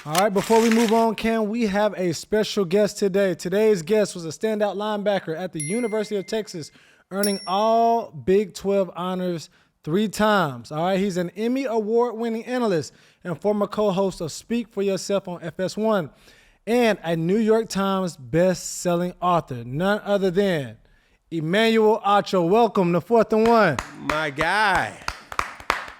All right, before we move on, Cam, we have a special guest today. Today's guest was a standout linebacker at the University of Texas, earning all Big 12 honors 3 times. All right, he's an Emmy Award-winning analyst and former co-host of Speak for Yourself on FS1 and a New York Times best-selling author, none other than Emmanuel Acho. Welcome to 4th and 1. My guy.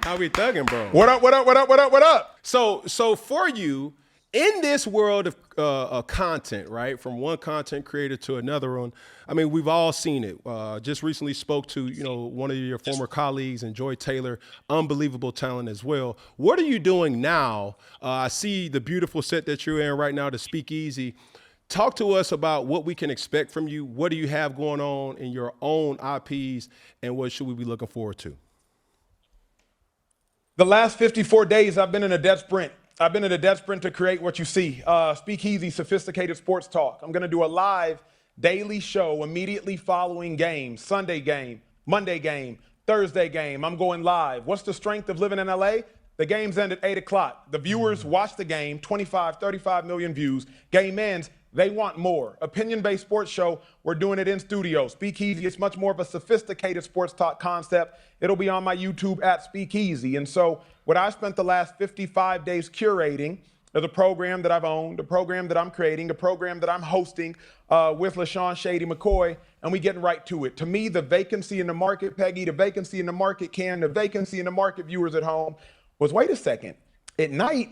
How we thugging, bro? What up, what up, what up, what up, what up? So for you, in this world of content, right, from one content creator to another one, I mean, we've all seen it. Just recently spoke to, one of your former colleagues, and Joy Taylor, unbelievable talent as well. What are you doing now? I see the beautiful set that you're in right now, the Speakeasy. Talk to us about what we can expect from you. What do you have going on in your own IPs, and what should we be looking forward to? The last 54 days, I've been in a death sprint. I've been in a death sprint to create what you see. Speakeasy, sophisticated sports talk. I'm going to do a live daily show immediately following games. Sunday game, Monday game, Thursday game. I'm going live. What's the strength of living in LA? The games end at 8 o'clock. The viewers watch the game, 25, 35 million views. Game ends. They want more. Opinion-based sports show. We're doing it in studio. Speakeasy, it's much more of a sophisticated sports talk concept. It'll be on my YouTube at Speakeasy. And so what I spent the last 55 days curating is a program that I've owned, a program that I'm creating, a program that I'm hosting with LaShawn Shady McCoy, and we getting right to it. To me, the vacancy in the market, Peggy, the vacancy in the market, Ken, the vacancy in the market, viewers at home, was wait a second. At night,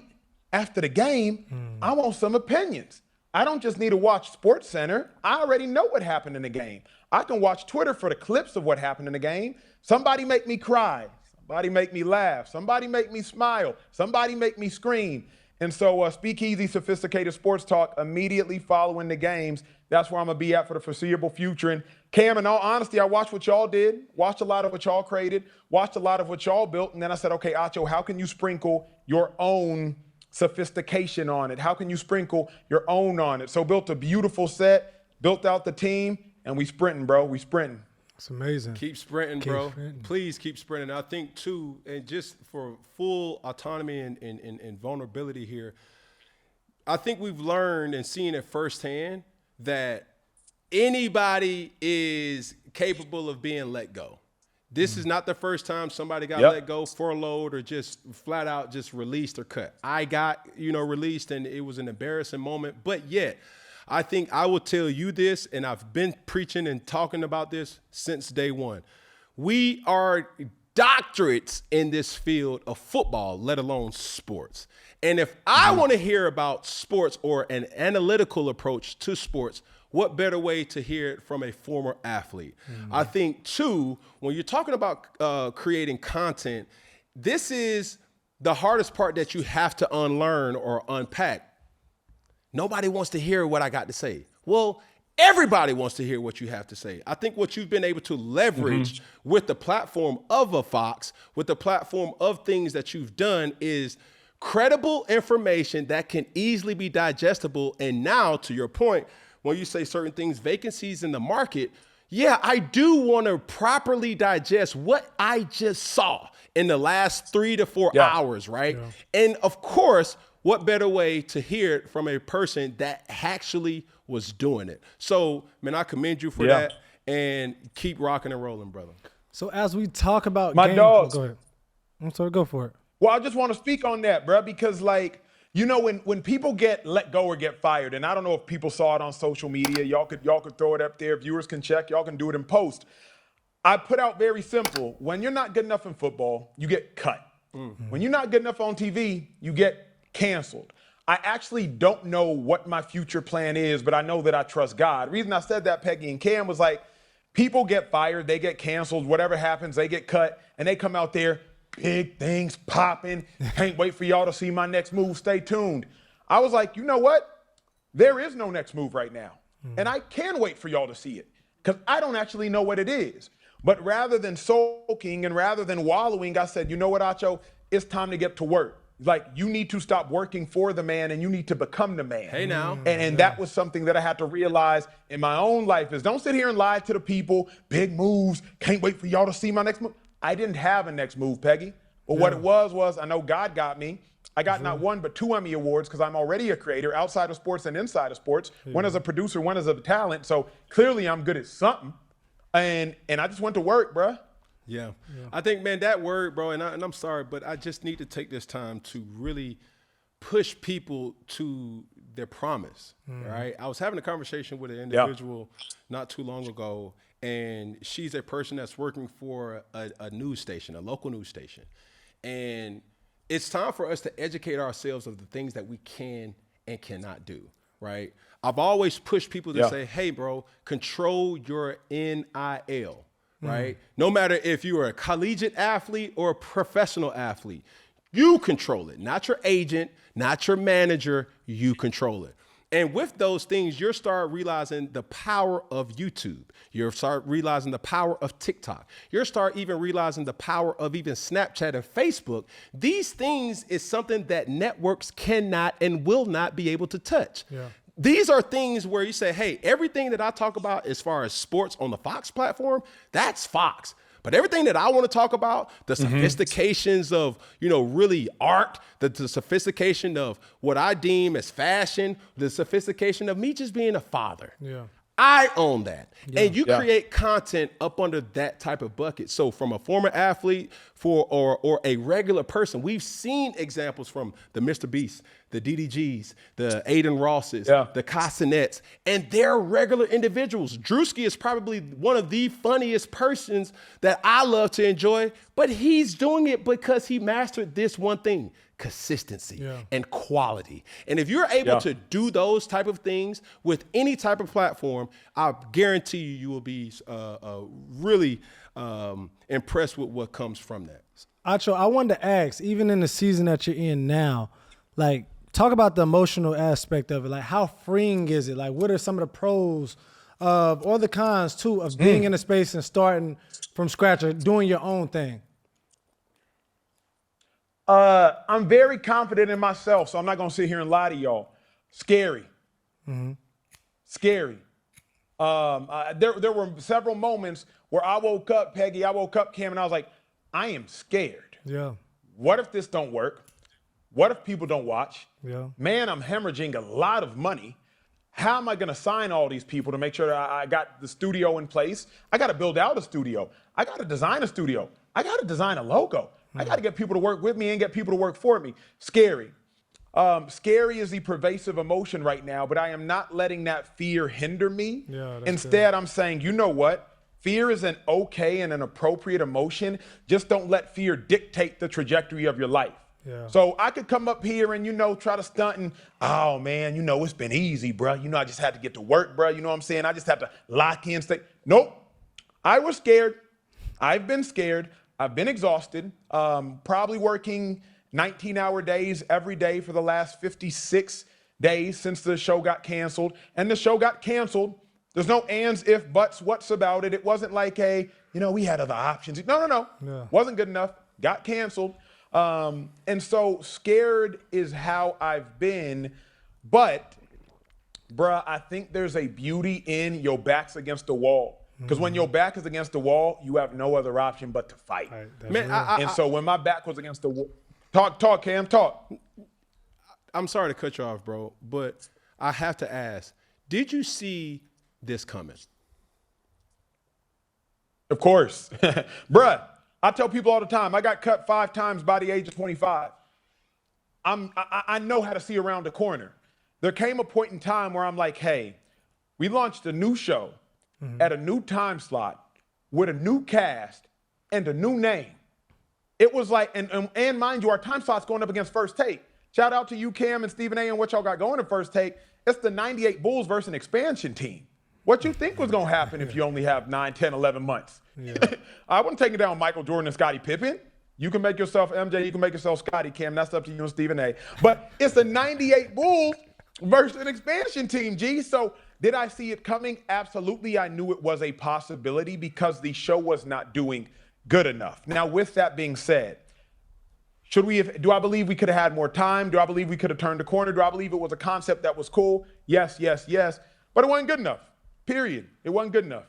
after the game, I want some opinions. I don't just need to watch Sports Center. I already know what happened in the game. I can watch Twitter for the clips of what happened in the game. Somebody make me cry. Somebody make me laugh. Somebody make me smile. Somebody make me scream. And so Speakeasy, sophisticated sports talk immediately following the games. That's where I'm going to be at for the foreseeable future. And Cam, in all honesty, I watched what y'all did, watched a lot of what y'all created, watched a lot of what y'all built. And then I said, okay, Acho, how can you sprinkle your own sophistication on it? How can you sprinkle your own on it? So built a beautiful set, built out the team, and we sprinting, bro. We sprinting. It's amazing. Keep sprinting, bro. Please keep sprinting. I think, too, and just for full autonomy and vulnerability here, I think we've learned and seen it firsthand that anybody is capable of being let go. This is not the first time somebody got let go, furloughed, or just flat out just released or cut. I got, released, and it was an embarrassing moment. But yet, I think I will tell you this, and I've been preaching and talking about this since day one. We are doctorates in this field of football, let alone sports. And if I want to hear about sports or an analytical approach to sports, what better way to hear it from a former athlete? I think, too, when you're talking about creating content, this is the hardest part that you have to unlearn or unpack. Nobody wants to hear what I got to say. Well, everybody wants to hear what you have to say. I think what you've been able to leverage with the platform of a Fox, with the platform of things that you've done, is credible information that can easily be digestible. And now, to your point, when you say certain things, vacancies in the market, yeah, I do want to properly digest what I just saw in the last 3 to 4 hours, right? Yeah. And of course, what better way to hear it from a person that actually was doing it? So, man, I commend you for that, and keep rocking and rolling, brother. So as we talk about my dogs, go ahead. I'm sorry, go for it. Well, I just want to speak on that, bro, because when people get let go or get fired, and I don't know if people saw it on social media, y'all could throw it up there. Viewers can check. Y'all can do it in post. I put out very simple. When you're not good enough in football, you get cut. When you're not good enough on TV, you get canceled. I actually don't know what my future plan is, but I know that I trust God. The reason I said that, Peggy and Cam, was like, people get fired, they get canceled, whatever happens, they get cut, and they come out there, big things popping. Can't wait for y'all to see my next move. Stay tuned. I was like, you know what? There is no next move right now. And I can wait for y'all to see it because I don't actually know what it is. But rather than sulking and rather than wallowing, I said, you know what, Acho? It's time to get to work. Like, you need to stop working for the man and you need to become the man. Hey, now. And that was something that I had to realize in my own life is don't sit here and lie to the people. Big moves. Can't wait for y'all to see my next move. I didn't have a next move, Peggy. But what it was I know God got me. I got not one but 2 Emmy Awards because I'm already a creator outside of sports and inside of sports. One as a producer, one as a talent. So clearly I'm good at something. And I just went to work, bruh. Yeah. I think, man, that word, bro, and I'm sorry, but I just need to take this time to really push people to their promise, right? I was having a conversation with an individual not too long ago, and she's a person that's working for a news station, a local news station. And it's time for us to educate ourselves of the things that we can and cannot do, right? I've always pushed people to say, hey, bro, control your NIL, right? No matter if you are a collegiate athlete or a professional athlete, you control it, not your agent, not your manager, you control it. And with those things, you'll start realizing the power of YouTube. You'll start realizing the power of TikTok. You'll start even realizing the power of even Snapchat and Facebook. These things is something that networks cannot and will not be able to touch. Yeah. These are things where you say, hey, everything that I talk about as far as sports on the Fox platform, that's Fox. But everything that I want to talk about, the sophistications of, really art, the sophistication of what I deem as fashion, the sophistication of me just being a father. Yeah. I own that. Yeah. And you create content up under that type of bucket. So from a former athlete or a regular person, we've seen examples from the Mr. Beast, the DDGs, the Aiden Rosses, the Casanets, and they're regular individuals. Drewski is probably one of the funniest persons that I love to enjoy, but he's doing it because he mastered this one thing: consistency and quality. And if you're able to do those type of things with any type of platform, I guarantee you will be really impressed with what comes from that. Acho, I wanted to ask, even in the season that you're in now, like, talk about the emotional aspect of it. Like, how freeing is it? Like, what are some of the pros or the cons, too, of being in a space and starting from scratch or doing your own thing? I'm very confident in myself, so I'm not going to sit here and lie to y'all. Scary. Scary. There were several moments where I woke up, Peggy, I woke up, Cam, and I was like, I am scared. Yeah. What if this don't work? What if people don't watch? Yeah. Man, I'm hemorrhaging a lot of money. How am I going to sign all these people to make sure that I got the studio in place? I got to build out a studio. I got to design a studio. I got to design a logo. I got to get people to work with me and get people to work for me. Scary. Scary is the pervasive emotion right now, but I am not letting that fear hinder me. Yeah, instead, I'm saying, you know what? Fear is an okay and an appropriate emotion. Just don't let fear dictate the trajectory of your life. Yeah. So I could come up here and, try to stunt and, oh, man, it's been easy, bro. I just had to get to work, bro. You know what I'm saying? I just had to lock in. Nope. I was scared. I've been scared. I've been exhausted, probably working 19-hour days every day for the last 56 days since the show got canceled. And the show got canceled. There's no ands, if, buts, what's about it. It wasn't like we had other options. No. Yeah. Wasn't good enough. Got canceled. And so scared is how I've been. But, bruh, I think there's a beauty in your back's against the wall. Because when your back is against the wall, you have no other option but to fight. Right, man, so when my back was against the wall, talk, Cam, talk. I'm sorry to cut you off, bro, but I have to ask, did you see this coming? Of course. Bruh, I tell people all the time, I got cut 5 times by the age of 25. I know how to see around the corner. There came a point in time where I'm like, hey, we launched a new show at a new time slot with a new cast and a new name. It was like, and mind you, our time slot's going up against First Take. Shout out to you, Cam and Stephen A. and what y'all got going in First Take. It's the 98 Bulls versus an expansion team. What you think was going to happen if you only have 9, 10, 11 months? Yeah. I wasn't taking down Michael Jordan and Scottie Pippen. You can make yourself MJ, you can make yourself Scottie, Cam. That's up to you and Stephen A. But it's the 98 Bulls versus an expansion team, G. So did I see it coming? Absolutely. I knew it was a possibility because the show was not doing good enough. Now, with that being said, do I believe we could have had more time? Do I believe we could have turned the corner? Do I believe it was a concept that was cool? Yes. But it wasn't good enough. Period. It wasn't good enough.